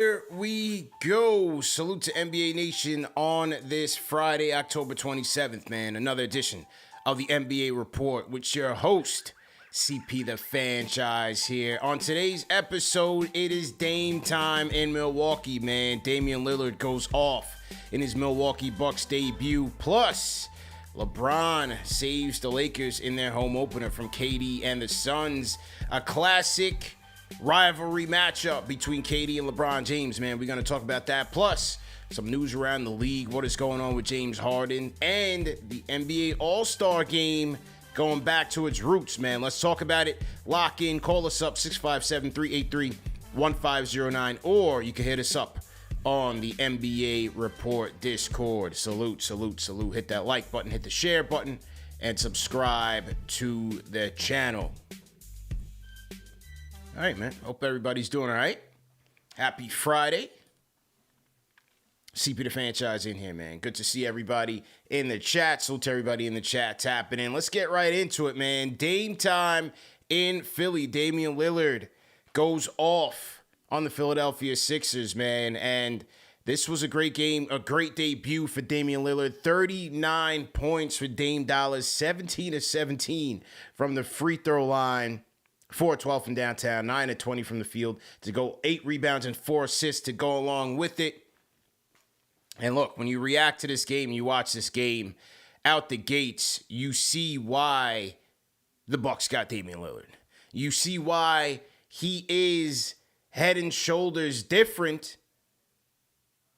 Here we go. Salute to NBA Nation on this Friday, October 27th, man. Another edition of the NBA Report with your host, CP the Franchise here. On today's episode, it is Dame time in Milwaukee, man. Damian Lillard goes off in his Milwaukee Bucks debut. Plus, LeBron saves the Lakers in their home opener from KD and the Suns. A classic rivalry matchup between KD and LeBron James, man. We're going to talk about that. Plus, some news around the league, what is going on with James Harden, and the NBA All-Star Game going back to its roots, man. Let's talk about it. Lock in. Call us up, 657-383-1509, or you can hit us up on the NBA Report Discord. Salute, salute, salute. Hit that like button, hit the share button, and subscribe to the channel. All right, man. Hope everybody's doing all right. Happy Friday. CP the Franchise in here, man. Good to see everybody in the chat. Salute to everybody in the chat tapping in. Let's get right into it, man. Dame time in Philly. Damian Lillard goes off on the Philadelphia Sixers, man. And this was a great game, a great debut for Damian Lillard. 39 points for Dame Dollars, 17 of 17 from the free throw line. 4-12 from downtown, 9-20 from the field to go 8 rebounds and 4 assists to go along with it. And look, when you react to this game, you watch this game out the gates, you see why the Bucks got Damian Lillard. You see why he is head and shoulders different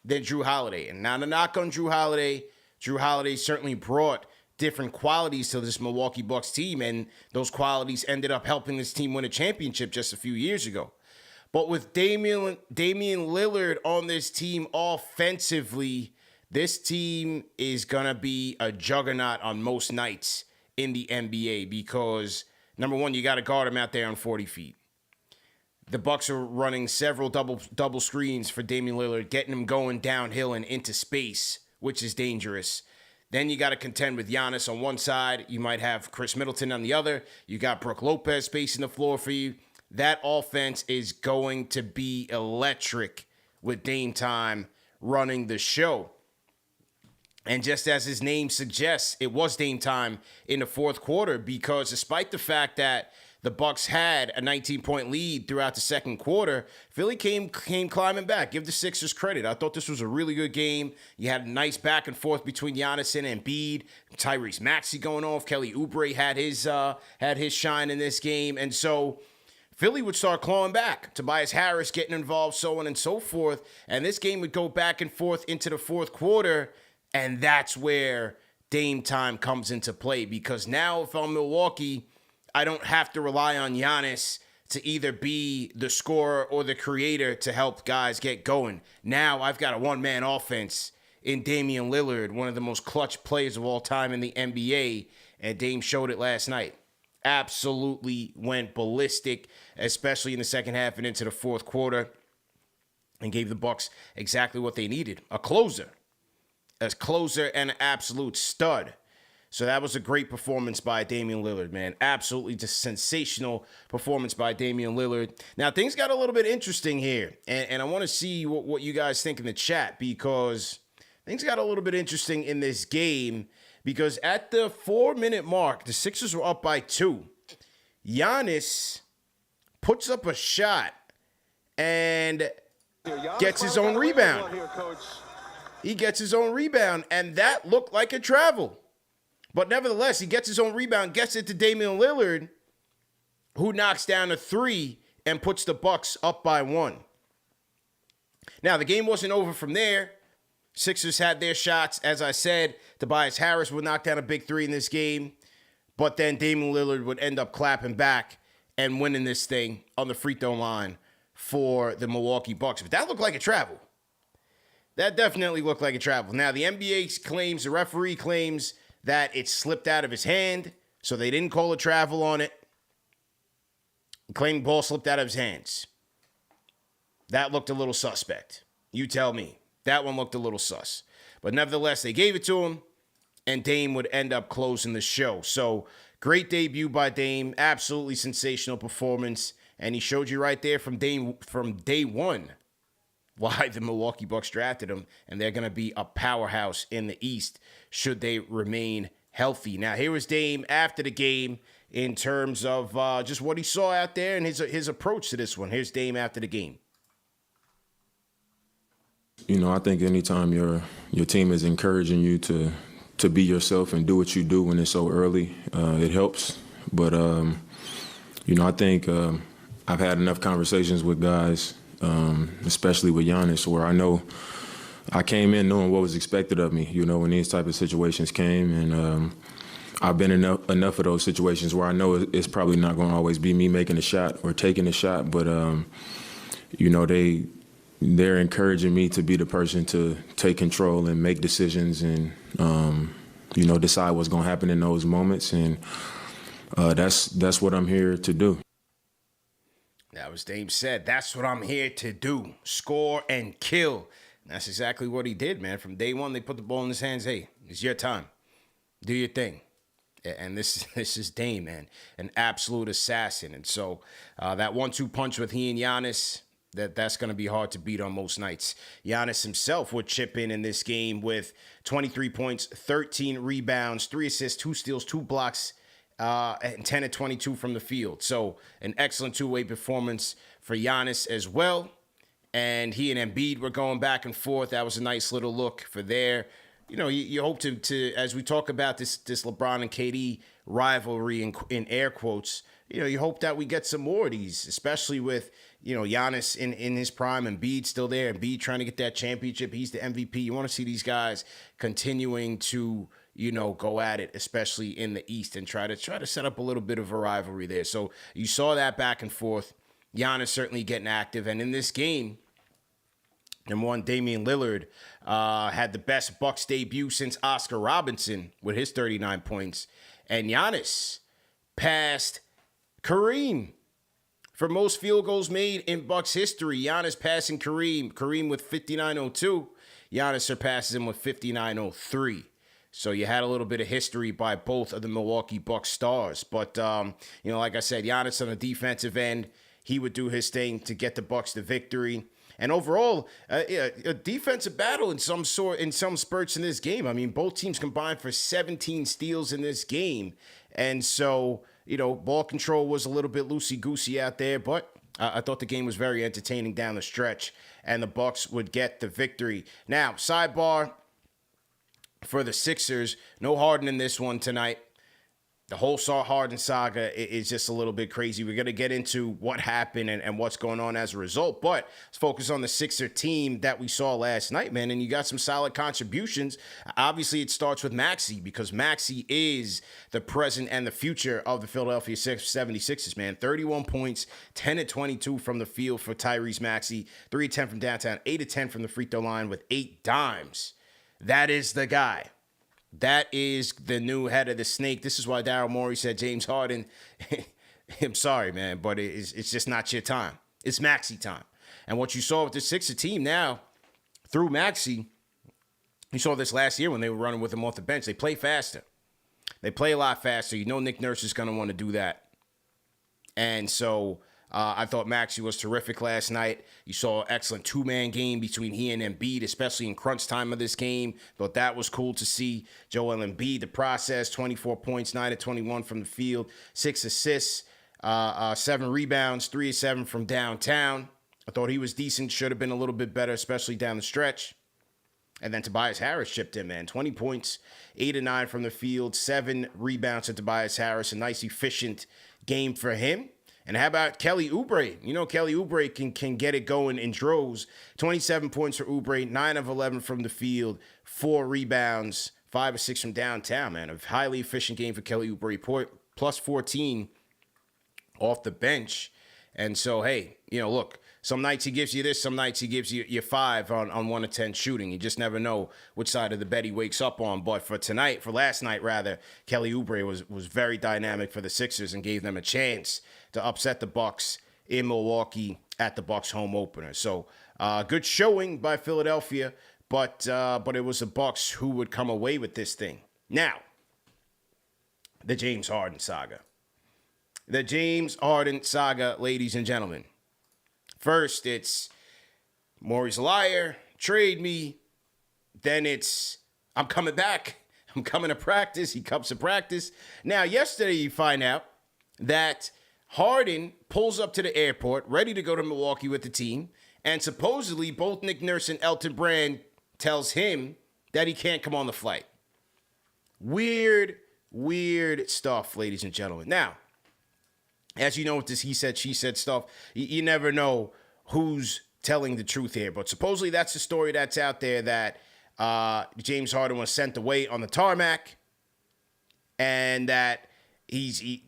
than Jrue Holiday. And not a knock on Jrue Holiday. Jrue Holiday certainly brought different qualities to this Milwaukee Bucks team, and those qualities ended up helping this team win a championship just a few years ago. But with Damian Lillard on this team offensively, this team is going to be a juggernaut on most nights in the NBA because, number one, you got to guard him out there on 40 feet. The Bucks are running several double screens for Damian Lillard, getting him going downhill and into space, which is dangerous. Then you got to contend with Giannis on one side. You might have Chris Middleton on the other. You got Brook Lopez spacing the floor for you. That offense is going to be electric with Dame time running the show. And just as his name suggests, it was Dame time in the fourth quarter because despite the fact that the Bucks had a 19-point lead throughout the second quarter, Philly came climbing back. Give the Sixers credit. I thought this was a really good game. You had a nice back and forth between Giannis and Embiid. Tyrese Maxey going off. Kelly Oubre had his shine in this game. And so Philly would start clawing back. Tobias Harris getting involved, so on and so forth. And this game would go back and forth into the fourth quarter. And that's where Dame time comes into play. Because now if I'm Milwaukee, I don't have to rely on Giannis to either be the scorer or the creator to help guys get going. Now I've got a one-man offense in Damian Lillard, one of the most clutch players of all time in the NBA, and Dame showed it last night. Absolutely went ballistic, especially in the second half and into the fourth quarter, and gave the Bucks exactly what they needed, a closer and an absolute stud. So that was a great performance by Damian Lillard, man. Absolutely just sensational performance by Damian Lillard. Now, things got a little bit interesting here, and I want to see what you guys think in the chat because things got a little bit interesting in this game because at the 4-minute mark, the Sixers were up by 2. Giannis puts up a shot and gets his own rebound. He gets his own rebound, and that looked like a travel. But nevertheless, he gets his own rebound, gets it to Damian Lillard, who knocks down a 3 and puts the Bucks up by 1. Now, the game wasn't over from there. Sixers had their shots. As I said, Tobias Harris would knock down a big 3 in this game. But then Damian Lillard would end up clapping back and winning this thing on the free throw line for the Milwaukee Bucks. But that looked like a travel. That definitely looked like a travel. Now, the NBA claims, the referee claims that it slipped out of his hand, so they didn't call a travel on it. Claimed ball slipped out of his hands. That looked a little suspect. You tell me. That one looked a little sus. But nevertheless, they gave it to him, and Dame would end up closing the show. So, great debut by Dame. Absolutely sensational performance. And he showed you right there from day one why the Milwaukee Bucks drafted him, and they're going to be a powerhouse in the East should they remain healthy. Now, here was Dame after the game in terms of just what he saw out there and his approach to this one. Here's Dame after the game. You know, I think anytime your team is encouraging you to be yourself and do what you do when it's so early, it helps. But, you know, I think I've had enough conversations with guys, especially with Giannis, where I know I came in knowing what was expected of me, you know, when these type of situations came. And I've been in enough of those situations where I know it's probably not going to always be me making a shot or taking a shot. But, you know, they're encouraging me to be the person to take control and make decisions and, you know, decide what's going to happen in those moments. And that's what I'm here to do. That was Dame said. That's what I'm here to do. Score and kill. And that's exactly what he did, man. From day one, they put the ball in his hands. Hey, it's your time. Do your thing. And this is Dame, man. An absolute assassin. And so that 1-2 punch with he and Giannis, that's going to be hard to beat on most nights. Giannis himself would chip in this game with 23 points, 13 rebounds, 3 assists, 2 steals, 2 blocks, and 10 of 22 from the field. So an excellent two-way performance for Giannis as well. And he and Embiid were going back and forth. That was a nice little look for there. You know, you hope to as we talk about this LeBron and KD rivalry in air quotes, you know, you hope that we get some more of these, especially with, you know, Giannis in his prime and Embiid still there. Embiid trying to get that championship. He's the MVP. You want to see these guys continuing to, you know, go at it, especially in the East, and try to set up a little bit of a rivalry there. So you saw that back and forth. Giannis certainly getting active. And in this game, number one, Damian Lillard had the best Bucks debut since Oscar Robinson with his 39 points. And Giannis passed Kareem for most field goals made in Bucks history. Giannis passing Kareem. Kareem with 59.02. Giannis surpasses him with 59.03. So you had a little bit of history by both of the Milwaukee Bucks stars. But, you know, like I said, Giannis on the defensive end, he would do his thing to get the Bucks the victory. And overall, a defensive battle in some spurts in this game. I mean, both teams combined for 17 steals in this game. And so, you know, ball control was a little bit loosey-goosey out there, but I thought the game was very entertaining down the stretch, and the Bucks would get the victory. Now, sidebar for the Sixers, no Harden in this one tonight. The whole Harden saga is just a little bit crazy. We're going to get into what happened and what's going on as a result, but let's focus on the Sixer team that we saw last night, man, and you got some solid contributions. Obviously, it starts with Maxey because Maxey is the present and the future of the Philadelphia 76ers, man. 31 points, 10 of 22 from the field for Tyrese Maxey, 3 of 10 from downtown, 8 of 10 from the free throw line with 8 dimes. That is the guy. That is the new head of the snake. This is why Daryl Morey said, James Harden, I'm sorry, man, but it's just not your time. It's Maxey time. And what you saw with the Sixer team now, through Maxey, you saw this last year when they were running with him off the bench. They play faster. They play a lot faster. You know Nick Nurse is going to want to do that. And so I thought Maxey was terrific last night. You saw an excellent two-man game between he and Embiid, especially in crunch time of this game. Thought that was cool to see. Joel Embiid, the process, 24 points, 9 of 21 from the field, 6 assists, 7 rebounds, 3 of 7 from downtown. I thought he was decent, should have been a little bit better, especially down the stretch. And then Tobias Harris chipped in, man. 20 points, 8 of 9 from the field, 7 rebounds to Tobias Harris. A nice, efficient game for him. And how about Kelly Oubre? You know, Kelly Oubre can get it going in droves. 27 points for Oubre, 9 of 11 from the field, 4 rebounds, 5 or 6 from downtown, man. A highly efficient game for Kelly Oubre, plus 14 off the bench. And so, hey, you know, look, some nights he gives you this, some nights he gives you 5 on 1 of 10 shooting. You just never know which side of the bed he wakes up on. But for last night, Kelly Oubre was very dynamic for the Sixers and gave them a chance to upset the Bucks in Milwaukee at the Bucks home opener. So good showing by Philadelphia, but it was the Bucks who would come away with this thing. Now, the James Harden saga. The James Harden saga, ladies and gentlemen. First, it's Maury's a liar, trade me. Then it's, I'm coming back. I'm coming to practice. He comes to practice. Now, yesterday you find out that Harden pulls up to the airport, ready to go to Milwaukee with the team, and supposedly both Nick Nurse and Elton Brand tells him that he can't come on the flight. Weird stuff, ladies and gentlemen. Now, as you know, with this he said, she said stuff, you never know who's telling the truth here. But supposedly that's the story that's out there, that James Harden was sent away on the tarmac, and that the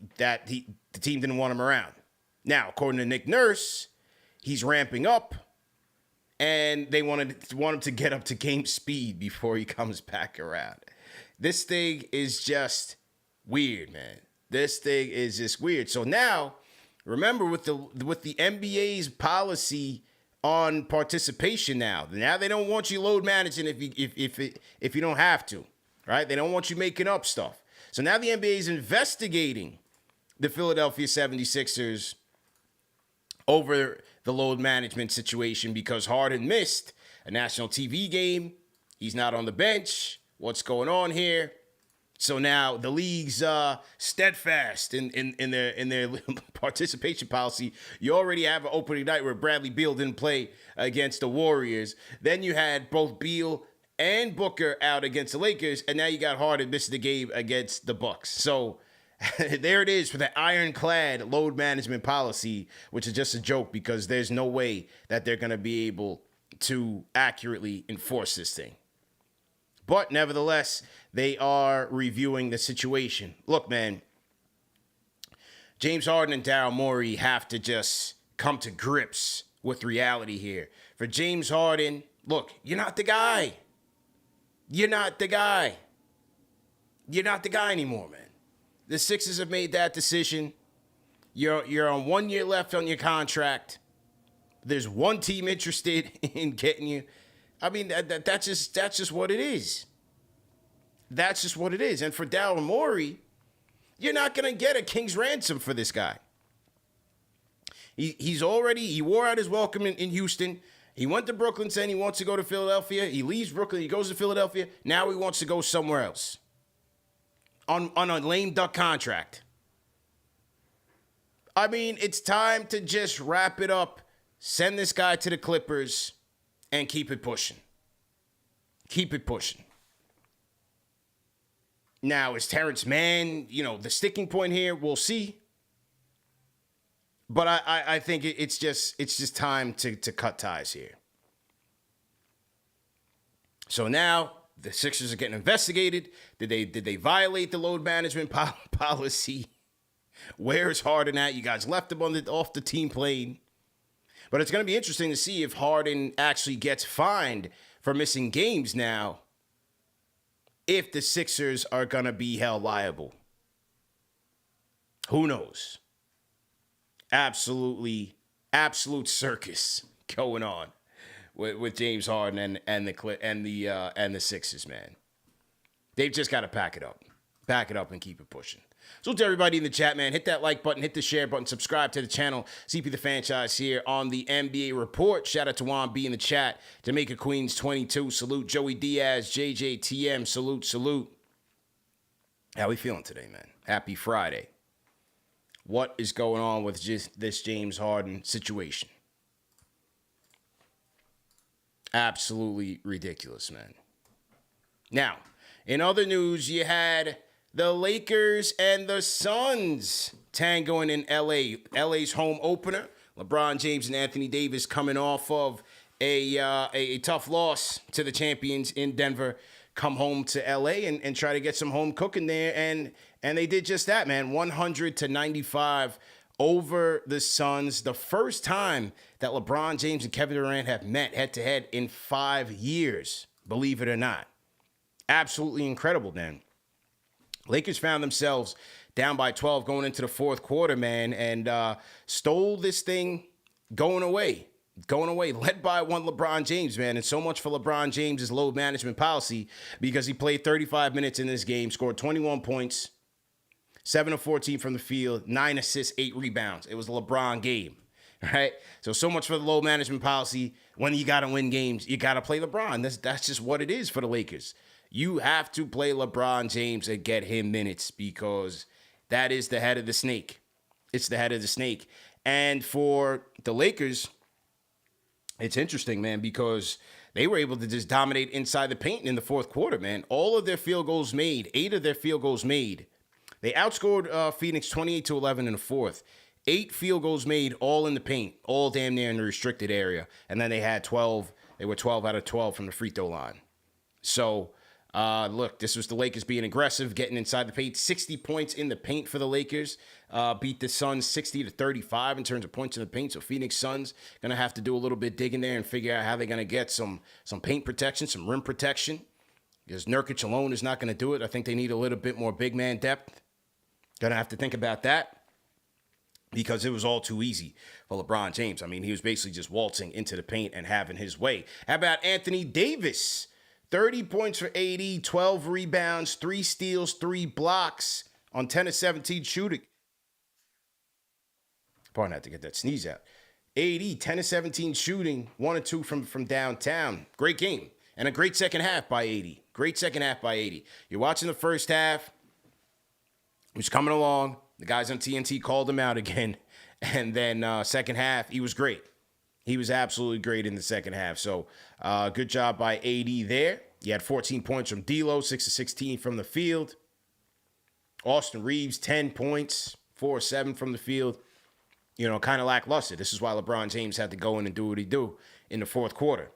team didn't want him around. Now, according to Nick Nurse, he's ramping up, and they want him to get up to game speed before he comes back around. This thing is just weird, man. This thing is just weird. So now, remember, with the NBA's policy on participation now they don't want you load managing if you don't have to, right? They don't want you making up stuff. So now the NBA is investigating the Philadelphia 76ers over the load management situation because Harden missed a national TV game. He's not on the bench. What's going on here? So now the league's steadfast in their participation policy. You already have an opening night where Bradley Beal didn't play against the Warriors. Then you had both Beal and Booker out against the Lakers, and now you got Harden missing the game against the Bucks. So there it is for the ironclad load management policy, which is just a joke because there's no way that they're going to be able to accurately enforce this thing. But nevertheless, they are reviewing the situation. Look, man, James Harden and Daryl Morey have to just come to grips with reality here. For James Harden, look, you're not the guy. You're not the guy. You're not the guy anymore, man. The Sixers have made that decision. You're on 1 year left on your contract. There's one team interested in getting you. I mean, that's just what it is. That's just what it is. And for Daryl Morey, you're not going to get a king's ransom for this guy. He wore out his welcome in Houston. He went to Brooklyn saying he wants to go to Philadelphia. He leaves Brooklyn. He goes to Philadelphia. Now he wants to go somewhere else on a lame duck contract. I mean, it's time to just wrap it up, send this guy to the Clippers, and keep it pushing. Keep it pushing. Now, is Terrence Mann, the sticking point here? We'll see. But I think it's just time to cut ties here. So now the Sixers are getting investigated. Did they violate the load management policy? Where's Harden at? You guys left him off the team plane. But it's going to be interesting to see if Harden actually gets fined for missing games now, if the Sixers are going to be held liable. Who knows? Absolute circus going on with James Harden and the Sixers, man. They've just got to pack it up and keep it pushing. So to everybody in the chat, man, hit that like button, hit the share button, subscribe to the channel. CP the Franchise here on the NBA Report. Shout out to Juan B in the chat. Jamaica Queens 22, salute. Joey Diaz, JJTM, salute. How we feeling today, man? Happy Friday. What is going on with just this James Harden situation? Absolutely ridiculous, man. Now, in other news, you had the Lakers and the Suns tangoing in L.A. L.A.'s home opener. LeBron James and Anthony Davis coming off of a tough loss to the champions in Denver, come home to L.A. and try to get some home cooking there. And they did just that, man. 100-95 over the Suns. The first time that LeBron James and Kevin Durant have met head-to-head in 5 years, believe it or not. Absolutely incredible, man. Lakers found themselves down by 12 going into the fourth quarter, man, and stole this thing going away, led by one LeBron James, man. And so much for LeBron James's load management policy, because he played 35 minutes in this game, scored 21 points, 7 of 14 from the field, 9 assists, 8 rebounds. It was a LeBron game, right? So much for the load management policy. when you got to win games, you got to play LeBron. That's just what it is for the Lakers. You have to play LeBron James and get him minutes because that is the head of the snake. It's the head of the snake. And for the Lakers, it's interesting, man, because they were able to just dominate inside the paint in the fourth quarter, man. All of their field goals made, 8 of their field goals made. They outscored Phoenix 28-11 in the fourth. 8 field goals made, all in the paint, all damn near in the restricted area. And then they had 12. They were 12 out of 12 from the free throw line. So, look, this was the Lakers being aggressive, getting inside the paint. 60 points in the paint for the Lakers. Beat the Suns 60-35 in terms of points in the paint. So Phoenix Suns going to have to do a little bit digging there and figure out how they're going to get some paint protection, some rim protection. Because Nurkic alone is not going to do it. I think they need a little bit more big man depth. Going to have to think about that because it was all too easy for LeBron James. I mean, he was basically just waltzing into the paint and having his way. How about Anthony Davis? 30 points for AD, 12 rebounds, 3 steals, 3 blocks on 10 of 17 shooting. Pardon, I had to get that sneeze out. AD, 10 of 17 shooting, 1 or 2 from downtown. Great game. And a great second half by AD. Great second half by AD. You're watching the first half. He was coming along. The guys on TNT called him out again. And then second half, he was great. He was absolutely great in the second half. So good job by AD there. He had 14 points from D'Lo, 6 of 16 from the field. Austin Reeves, 10 points, 4 of 7 from the field. You know, kind of lackluster. This is why LeBron James had to go in and do what he do in the fourth quarter.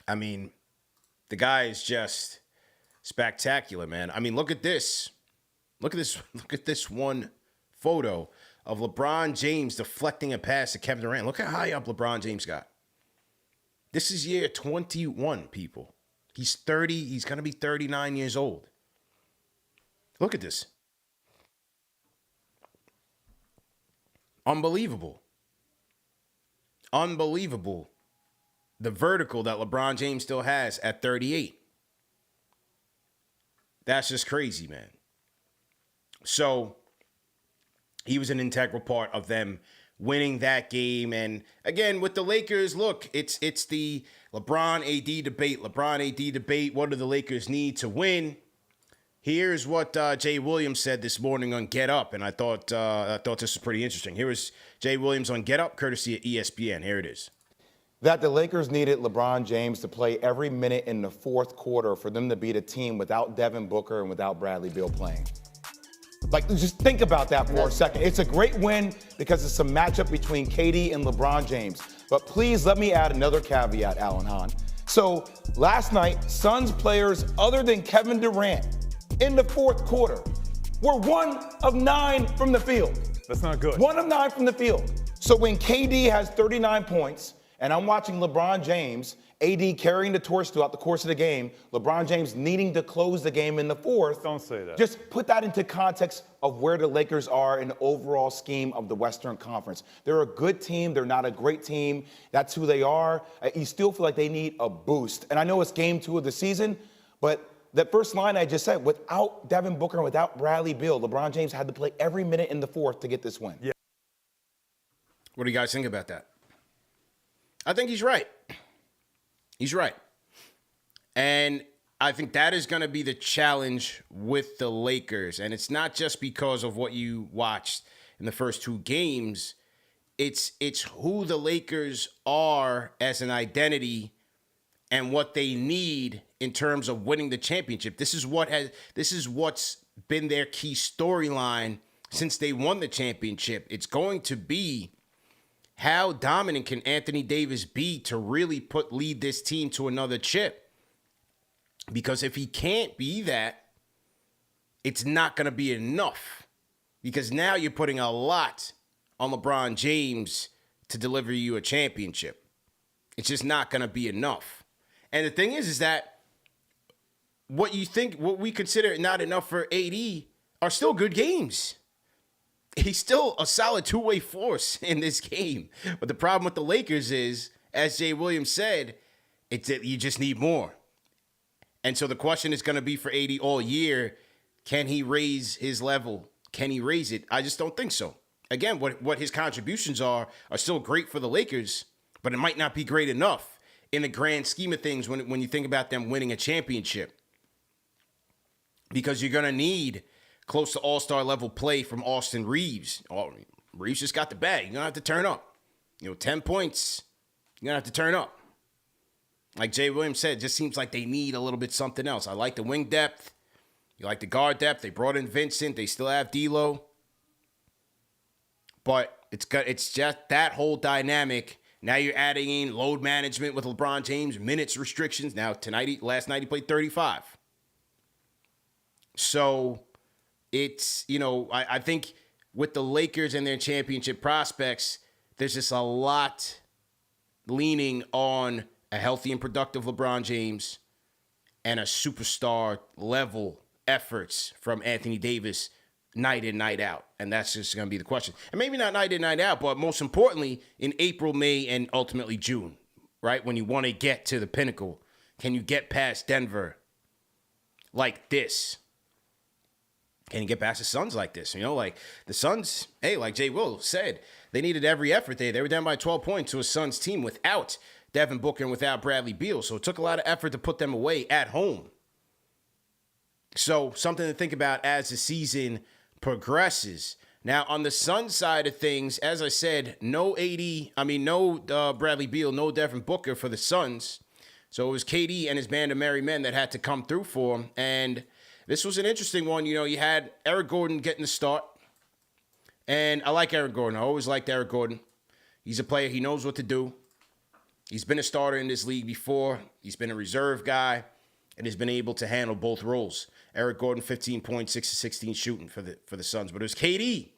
I mean, the guy is just spectacular, man. I mean, look at this. Look at this one photo of LeBron James deflecting a pass to Kevin Durant. Look how high up LeBron James got. This is year 21, people. He's 30. He's going to be 39 years old. Look at this. Unbelievable. Unbelievable. The vertical that LeBron James still has at 38. That's just crazy, man. So he was an integral part of them winning that game. And again, with the Lakers, look, it's the LeBron AD debate. LeBron AD debate. What do the Lakers need to win? Here's what Jay Williams said this morning on Get Up, and I thought this was pretty interesting. Here was Jay Williams on Get Up, courtesy of ESPN. Here it is. That the Lakers needed LeBron James to play every minute in the fourth quarter for them to beat a team without Devin Booker and without Bradley Beal playing. Like, just think about that for a second. It's a great win because it's a matchup between KD and LeBron James. But please let me add another caveat, Alan Hahn. So last night, Suns players other than Kevin Durant in the fourth quarter were 1 of 9 from the field. That's not good. 1 of 9 from the field. So when KD has 39 points, and I'm watching LeBron James, AD carrying the torch throughout the course of the game, LeBron James needing to close the game in the fourth. Don't say that. Just put that into context of where the Lakers are in the overall scheme of the Western Conference. They're a good team. They're not a great team. That's who they are. You still feel like they need a boost. And I know it's game 2 of the season, but that first line I just said, without Devin Booker and without Bradley Beal, LeBron James had to play every minute in the fourth to get this win. Yeah. What do you guys think about that? I think he's right. He's right. And I think that is going to be the challenge with the Lakers. And it's not just because of what you watched in the first 2 games. It's who the Lakers are as an identity and what they need in terms of winning the championship. This is what's been their key storyline since they won the championship. It's going to be, how dominant can Anthony Davis be to really lead this team to another chip? Because if he can't be that, it's not going to be enough. Because now you're putting a lot on LeBron James to deliver you a championship. It's just not going to be enough. And the thing is that what we consider not enough for AD are still good games. He's still a solid two-way force in this game. But the problem with the Lakers is, as Jay Williams said, it's that you just need more. And so the question is going to be for AD all year, can he raise his level? Can he raise it? I just don't think so. Again, what his contributions are still great for the Lakers, But it might not be great enough in the grand scheme of things when you think about them winning a championship. Because you're going to need close to all-star level play from Austin Reeves. Reeves just got the bag. You're going to have to turn up. 10 points. You're going to have to turn up. Like Jay Williams said, it just seems like they need a little bit something else. I like the wing depth. You like the guard depth. They brought in Vincent. They still have D'Lo. But it's just that whole dynamic. Now you're adding in load management with LeBron James, minutes restrictions. Now last night he played 35. So it's, I think with the Lakers and their championship prospects, there's just a lot leaning on a healthy and productive LeBron James and a superstar level efforts from Anthony Davis night in, night out. And that's just going to be the question. And maybe not night in, night out, but most importantly, in April, May, and ultimately June, right? When you want to get to the pinnacle, can you get past Denver like this? Can you get past the Suns like this? Like the Suns, hey, like Jay Will said, they needed every effort there. They were down by 12 points to a Suns team without Devin Booker and without Bradley Beal. So it took a lot of effort to put them away at home. So something to think about as the season progresses. Now, on the Suns side of things, as I said, no Bradley Beal, no Devin Booker for the Suns. So it was KD and his band of merry men that had to come through for him. And this was an interesting one. You had Eric Gordon getting the start. And I like Eric Gordon. I always liked Eric Gordon. He's a player. He knows what to do. He's been a starter in this league before. He's been a reserve guy and has been able to handle both roles. Eric Gordon, 15 points, 6 of 16 shooting for the Suns. But it was KD,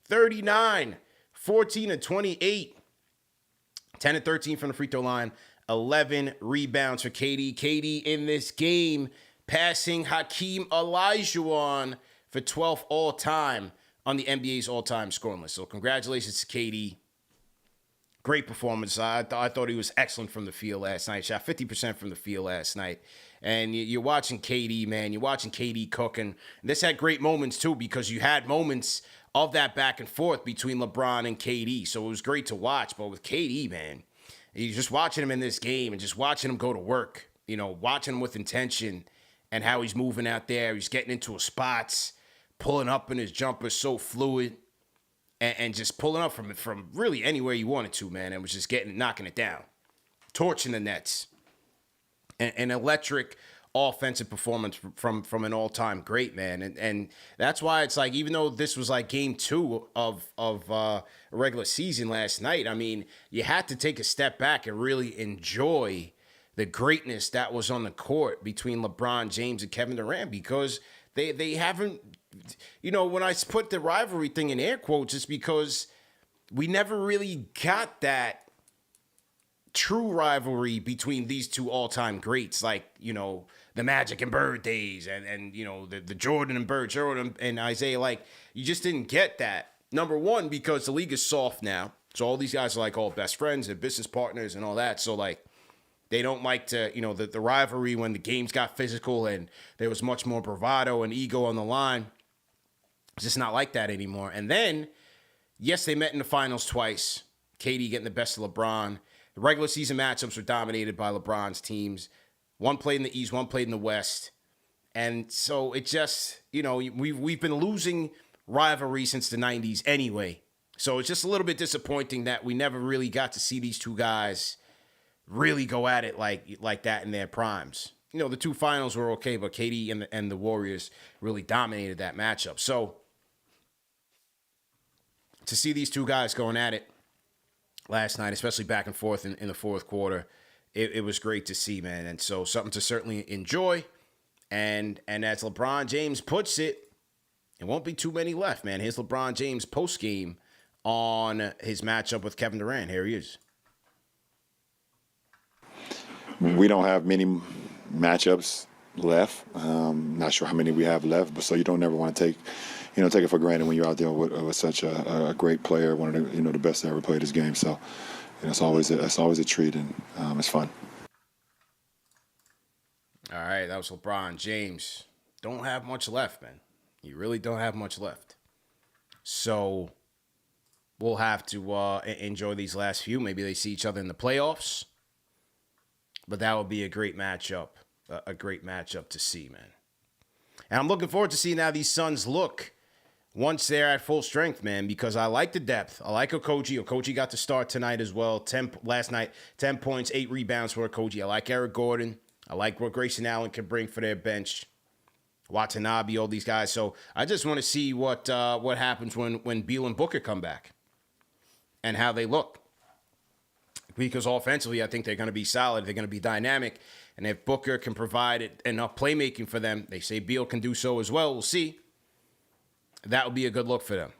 39, 14 and 28, 10 and 13 from the free throw line, 11 rebounds for KD. KD in this game passing Hakeem Olajuwon for 12th all-time on the NBA's all-time scoring list. So congratulations to KD. Great performance. I thought he was excellent from the field last night. Shot 50% from the field last night. And you're watching KD, man. You're watching KD cooking. This had great moments, too, because you had moments of that back and forth between LeBron and KD. So it was great to watch. But with KD, man, you're just watching him in this game and just watching him go to work. Watching him with intention and how he's moving out there. He's getting into his spots, pulling up in his jumper so fluid. And just pulling up from really anywhere you wanted to, man. And was just knocking it down. Torching the Nets. An electric offensive performance from an all-time great, man. And that's why it's like, even though this was like game 2 of a regular season last night, I mean, you had to take a step back and really enjoy the greatness that was on the court between LeBron James and Kevin Durant, because they haven't, when I put the rivalry thing in air quotes, it's because we never really got that true rivalry between these two all-time greats, like, the Magic and Bird days and the Jordan and Bird, Jordan and Isaiah. Like, you just didn't get that. Number one, because the league is soft now. So all these guys are like all best friends and business partners and all that. So, like, they don't like to, the rivalry when the games got physical and there was much more bravado and ego on the line. It's just not like that anymore. And then, yes, they met in the finals twice. KD getting the best of LeBron. The regular season matchups were dominated by LeBron's teams. One played in the East, one played in the West. And so it just, we've been losing rivalry since the 90s anyway. So it's just a little bit disappointing that we never really got to see these two guys really go at it like that in their primes. The two finals were okay, but KD and the Warriors really dominated that matchup. So to see these two guys going at it last night, especially back and forth in the fourth quarter, it was great to see, man. And so something to certainly enjoy. And as LeBron James puts it, it won't be too many left, man. Here's LeBron James post-game on his matchup with Kevin Durant. Here he is. We don't have many matchups left. Not sure how many we have left, but so you don't ever want to take it for granted when you're out there with such a great player, one of the the best that ever played this game. So it's always a treat, and it's fun. All right, that was LeBron James. Don't have much left, man. You really don't have much left. So will have to enjoy these last few. Maybe they see each other in the playoffs. But that would be a great matchup. A great matchup to see, man. And I'm looking forward to seeing how these Suns look once they're at full strength, man, because I like the depth. I like Okogie. Okogie got to start tonight as well. Last night, 10 points, 8 rebounds for Okogie. I like Eric Gordon. I like what Grayson Allen can bring for their bench. Watanabe, all these guys. So I just want to see what happens when Beal and Booker come back and how they look. Because offensively, I think they're going to be solid. They're going to be dynamic. And if Booker can provide enough playmaking for them, they say Beal can do so as well. We'll see. That would be a good look for them.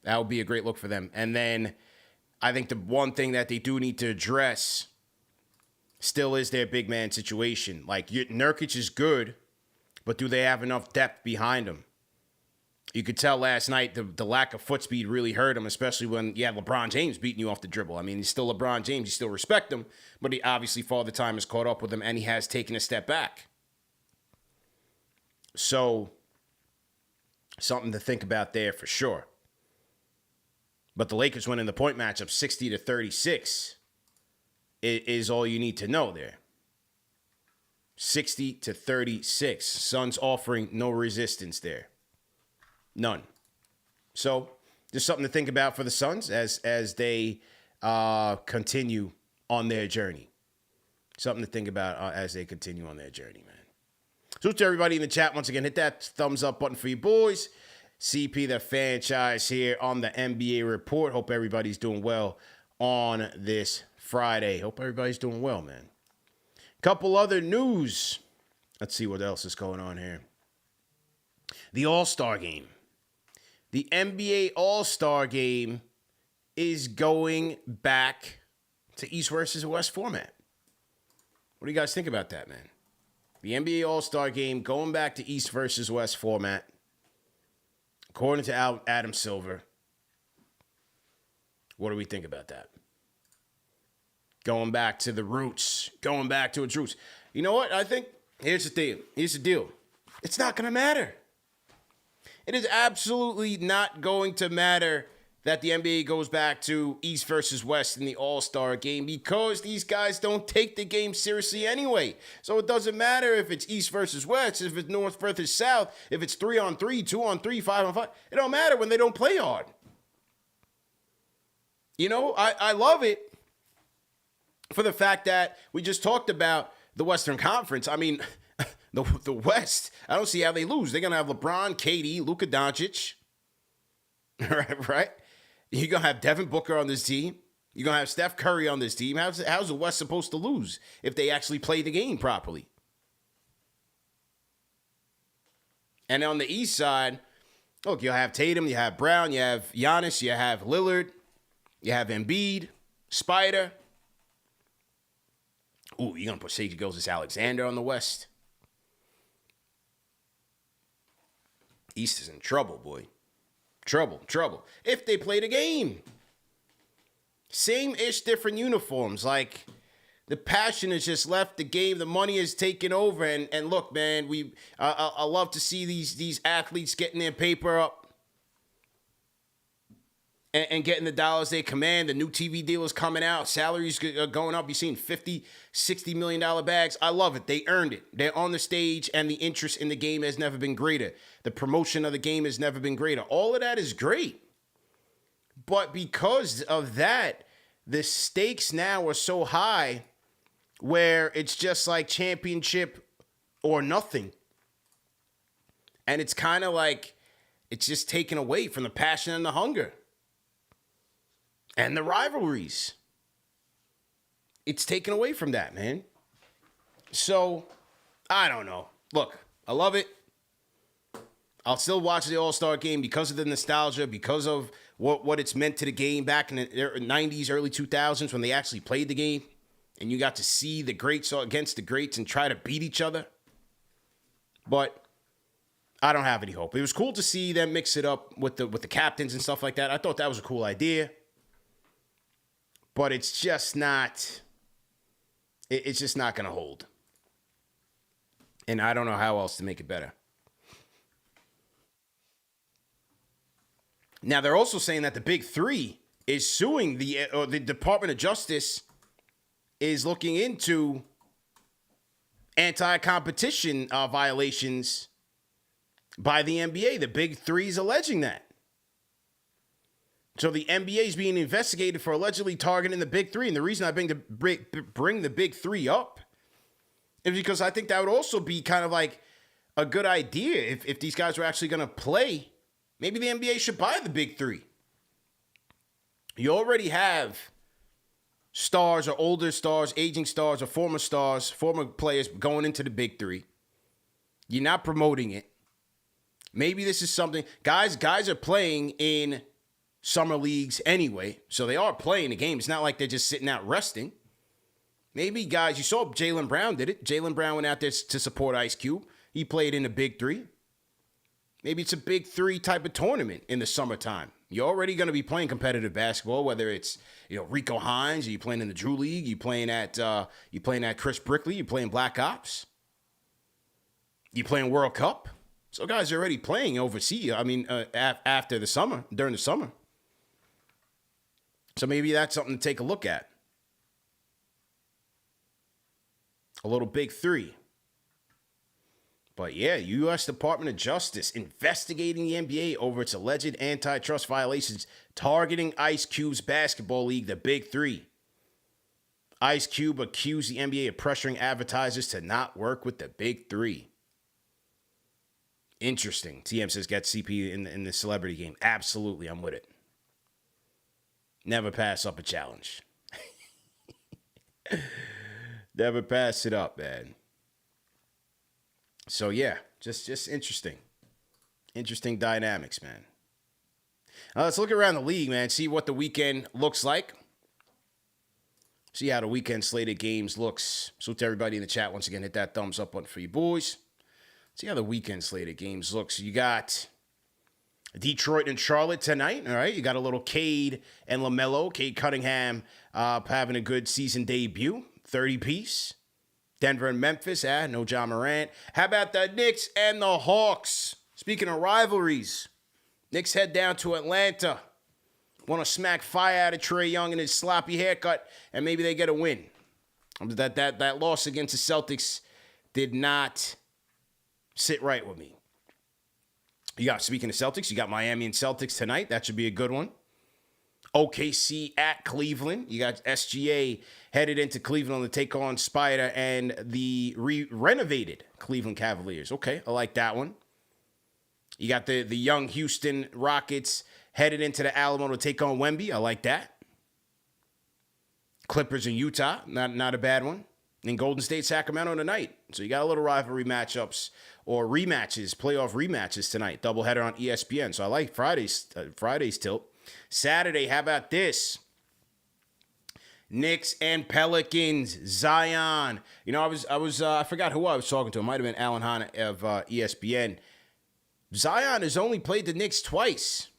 That would be a great look for them. And then I think the one thing that they do need to address still is their big man situation. Like, Nurkic is good, but do they have enough depth behind him? You could tell last night the lack of foot speed really hurt him, especially when you have LeBron James beating you off the dribble. I mean, he's still LeBron James. You still respect him, but he obviously, Father Time has caught up with him, and he has taken a step back. So, something to think about there for sure. But the Lakers winning the point matchup 60-36 is all you need to know there. 60-36. Suns offering no resistance there. None. So, just something to think about for the Suns as they continue on their journey. Something to think about as they continue on their journey, man. So to everybody in the chat, once again, hit that thumbs up button for you boys. CP, the franchise here on the NBA Report. Hope everybody's doing well on this Friday. Hope everybody's doing well, man. Couple other news. Let's see what else is going on here. The All-Star Game. The NBA All-Star Game is going back to East versus West format. What do you guys think about that, man? The NBA All-Star Game going back to East versus West format. According to Adam Silver. What do we think about that? Going back to the roots. Going back to its roots. You know what? I think, here's the deal. It's not going to matter. It is absolutely not going to matter that the NBA goes back to East versus West in the All-Star Game because these guys don't take the game seriously anyway. So it doesn't matter if it's East versus West, if it's North versus South, if it's 3-on-3, 2-on-3, 5-on-5. It don't matter when they don't play hard. You know, I love it for the fact that we just talked about the Western Conference. I mean, the West, I don't see how they lose. They're going to have LeBron, KD, Luka Doncic, right? You're going to have Devin Booker on this team. You're going to have Steph Curry on this team. How's the West supposed to lose if they actually play the game properly? And on the East side, look, you'll have Tatum, you have Brown, you have Giannis, you have Lillard, you have Embiid, Spider. Ooh, you're going to put Sage Gilgeous-Alexander on the West. East is in trouble, boy. Trouble. If they play the game. Same-ish, different uniforms. Like, the passion has just left the game. The money is taken over. And look, man, I love to see these athletes getting their paper up and getting the dollars they command. The new TV deal is coming out. Salaries are going up. You're seeing $50, $60 million bags. I love it. They earned it. They're on the stage, and the interest in the game has never been greater. The promotion of the game has never been greater. All of that is great. But because of that, the stakes now are so high where it's just like championship or nothing. And it's kind of like it's just taken away from the passion and the hunger. And the rivalries. It's taken away from that, man. So, I don't know. Look, I love it. I'll still watch the All-Star Game because of the nostalgia, because of what it's meant to the game back in the 90s, early 2000s when they actually played the game. And you got to see the greats against the greats and try to beat each other. But I don't have any hope. It was cool to see them mix it up with the captains and stuff like that. I thought that was a cool idea. But it's just not going to hold. And I don't know how else to make it better. Now, they're also saying that the Big Three is suing the Department of Justice is looking into anti-competition violations by the NBA. The Big Three is alleging that. So the NBA is being investigated for allegedly targeting the Big Three. And the reason I bring the Big Three up is because I think that would also be kind of like a good idea if these guys were actually going to play. Maybe the NBA should buy the Big Three. You already have stars or older stars, aging stars or former players going into the Big Three. You're not promoting it. Maybe this is something. Guys are playing in summer leagues anyway, so they are playing the game. It's not like they're just sitting out resting. Maybe guys, you saw Jaylen Brown did it. Jaylen Brown went out there to support Ice Cube. He played in the Big Three. Maybe it's a Big Three type of tournament in the summertime. You're already going to be playing competitive basketball, whether it's Rico Hines, or you playing in the Drew League, you playing at Chris Brickley, you playing Black Ops, you playing World Cup. So guys are already playing overseas. I mean, after the summer, during the summer. So maybe that's something to take a look at. A little Big Three. But yeah, U.S. Department of Justice investigating the NBA over its alleged antitrust violations targeting Ice Cube's basketball league, the Big Three. Ice Cube accused the NBA of pressuring advertisers to not work with the Big Three. Interesting. TM says, get CP in the celebrity game. Absolutely, I'm with it. Never pass up a challenge. Never pass it up, man. So, yeah, just interesting. Interesting dynamics, man. Let's look around the league, man. See what the weekend looks like. See how the weekend slated games looks. So to everybody in the chat, once again, hit that thumbs up button for you boys. See how the weekend slated games looks. You got Detroit and Charlotte tonight, all right? You got a little Cade and LaMelo. Cade Cunningham having a good season debut, 30-piece. Denver and Memphis, no John Morant. How about the Knicks and the Hawks? Speaking of rivalries, Knicks head down to Atlanta. Want to smack fire out of Trae Young and his sloppy haircut, and maybe they get a win. That loss against the Celtics did not sit right with me. Speaking of Celtics, you got Miami and Celtics tonight. That should be a good one. OKC at Cleveland. You got SGA headed into Cleveland to take on Spider and the renovated Cleveland Cavaliers. Okay, I like that one. You got the young Houston Rockets headed into the Alamo to take on Wemby. I like that. Clippers in Utah. Not a bad one. And Golden State, Sacramento tonight. So you got a little rivalry matchups or rematches, playoff rematches tonight. Doubleheader on ESPN. So I like Friday's tilt. Saturday, how about this? Knicks and Pelicans, Zion. I forgot who I was talking to. It might have been Alan Hahn of ESPN. Zion has only played the Knicks twice,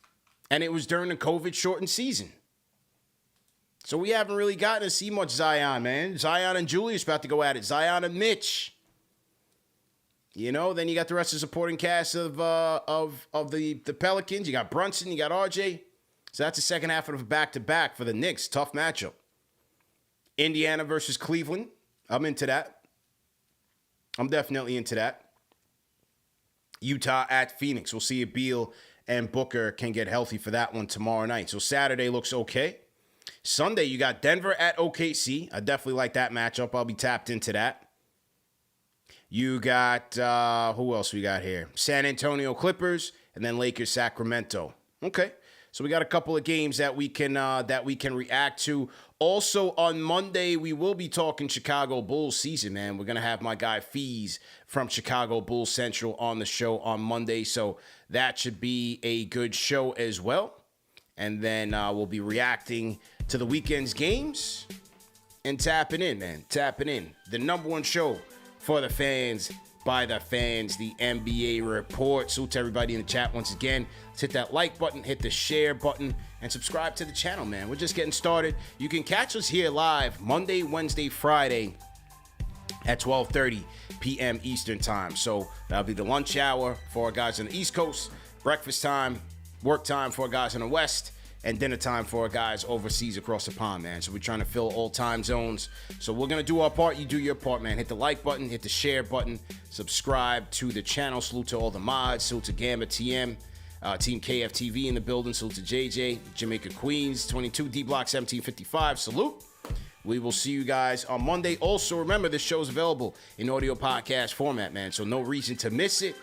and it was during the COVID-shortened season. So we haven't really gotten to see much Zion, man. Zion and Julius about to go at it. Zion and Mitch. Then you got the rest of the supporting cast of the Pelicans. You got Brunson, you got RJ. So that's the second half of the back-to-back for the Knicks. Tough matchup. Indiana versus Cleveland. I'm into that. I'm definitely into that. Utah at Phoenix. We'll see if Beal and Booker can get healthy for that one tomorrow night. So Saturday looks okay. Sunday, you got Denver at OKC. I definitely like that matchup. I'll be tapped into that. You got, who else we got here? San Antonio Clippers, and then Lakers Sacramento. Okay. So we got a couple of games that we can react to. Also on Monday, we will be talking Chicago Bulls season, man. We're gonna have my guy Fees from Chicago Bulls Central on the show on Monday, so that should be a good show as well. And then we'll be reacting to the weekend's games and tapping in, man. Tapping in. The number one show for the fans, by the fans, the NBA Report. So to everybody in the chat once again, let's hit that like button, hit the share button, and subscribe to the channel, man. We're just getting started. You can catch us here live Monday, Wednesday, Friday at 12:30 p.m. Eastern time. So that'll be the lunch hour for our guys on the East Coast. Breakfast time work time for guys in the West, and dinner time for guys overseas across the pond, man. So we're trying to fill all time zones. So we're going to do our part. You do your part, man. Hit the like button, hit the share button, subscribe to the channel. Salute to all the mods. Salute to Gamma TM, Team KFTV in the building. Salute to JJ, Jamaica Queens, 22, D-Block 1755. Salute. We will see you guys on Monday. Also, remember, this show is available in audio podcast format, man. So no reason to miss it.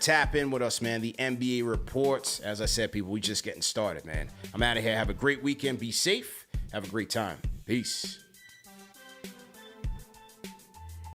Tap in with us, man. The NBA reports. As I said, people, we just getting started, man. I'm out of here. Have a great weekend. Be safe. Have a great time. Peace.